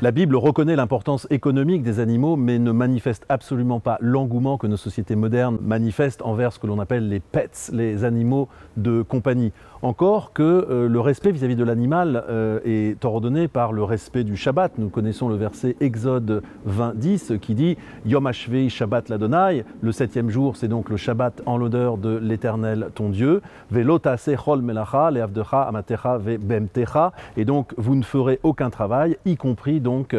La Bible reconnaît l'importance économique des animaux, mais ne manifeste absolument pas l'engouement que nos sociétés modernes manifestent envers ce que l'on appelle les pets, les animaux de compagnie. Encore que le respect vis-à-vis de l'animal est ordonné par le respect du Shabbat. Nous connaissons le verset Exode 20:10 qui dit « Yom Hashvei Shabbat l'Adonai », le 7e jour, c'est donc le Shabbat en l'odeur de l'Éternel ton Dieu. « Velo ta'aseh chol melacha le'avdecha amatecha ve'bemtecha » et donc vous ne ferez aucun travail, y compris donc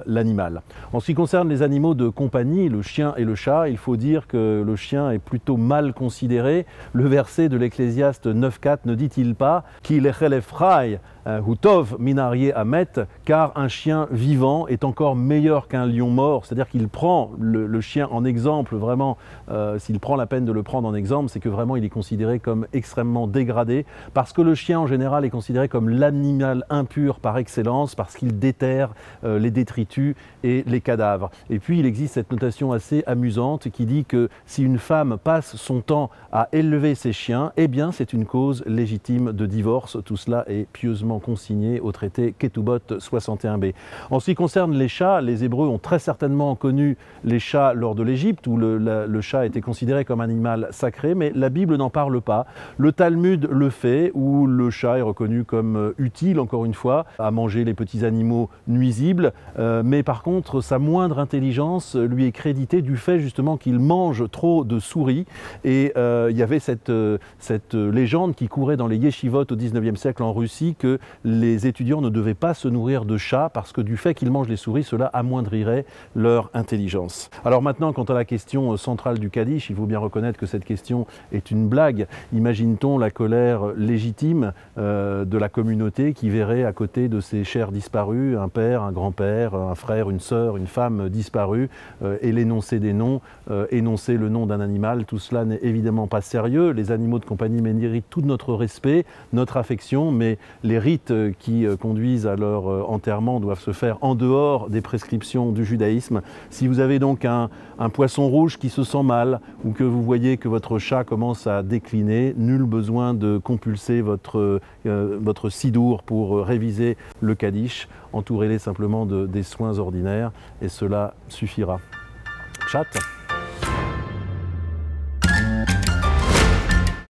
l'animal. En ce qui concerne les animaux de compagnie, le chien et le chat, il faut dire que le chien est plutôt mal considéré. Le verset de l'Ecclésiaste 9:4 ne dit-il pas qu'il est chelefrai Hutov minarié amet, car un chien vivant est encore meilleur qu'un lion mort, c'est-à-dire qu'il prend le chien en exemple, vraiment, s'il prend la peine de le prendre en exemple, c'est que vraiment il est considéré comme extrêmement dégradé, parce que le chien en général est considéré comme l'animal impur par excellence, parce qu'il déterre les détritus et les cadavres. Et puis il existe cette notation assez amusante qui dit que si une femme passe son temps à élever ses chiens, eh bien c'est une cause légitime de divorce. Tout cela est pieusement consigné au traité Ketubot 61b. En ce qui concerne les chats, les Hébreux ont très certainement connu les chats lors de l'Égypte, où le chat était considéré comme un animal sacré, mais la Bible n'en parle pas. Le Talmud le fait, où le chat est reconnu comme utile, encore une fois, à manger les petits animaux nuisibles, mais par contre, sa moindre intelligence lui est créditée du fait justement qu'il mange trop de souris. Et il y avait cette légende qui courait dans les yeshivot au 19e siècle en Russie, que les étudiants ne devaient pas se nourrir de chats parce que du fait qu'ils mangent les souris, cela amoindrirait leur intelligence. Alors maintenant, quant à la question centrale du Kaddish, il faut bien reconnaître que cette question est une blague. Imagine-t-on la colère légitime de la communauté qui verrait à côté de ses chers disparus un père, un grand-père, un frère, une sœur, une femme disparue et l'énoncé des noms, énoncer le nom d'un animal. Tout cela n'est évidemment pas sérieux. Les animaux de compagnie méritent tout notre respect, notre affection, mais les rites qui conduisent à leur enterrement doivent se faire en dehors des prescriptions du judaïsme. Si vous avez donc un poisson rouge qui se sent mal ou que vous voyez que votre chat commence à décliner, nul besoin de compulser votre sidour pour réviser le Kaddish. Entourez-les simplement des soins ordinaires et cela suffira. Pshat.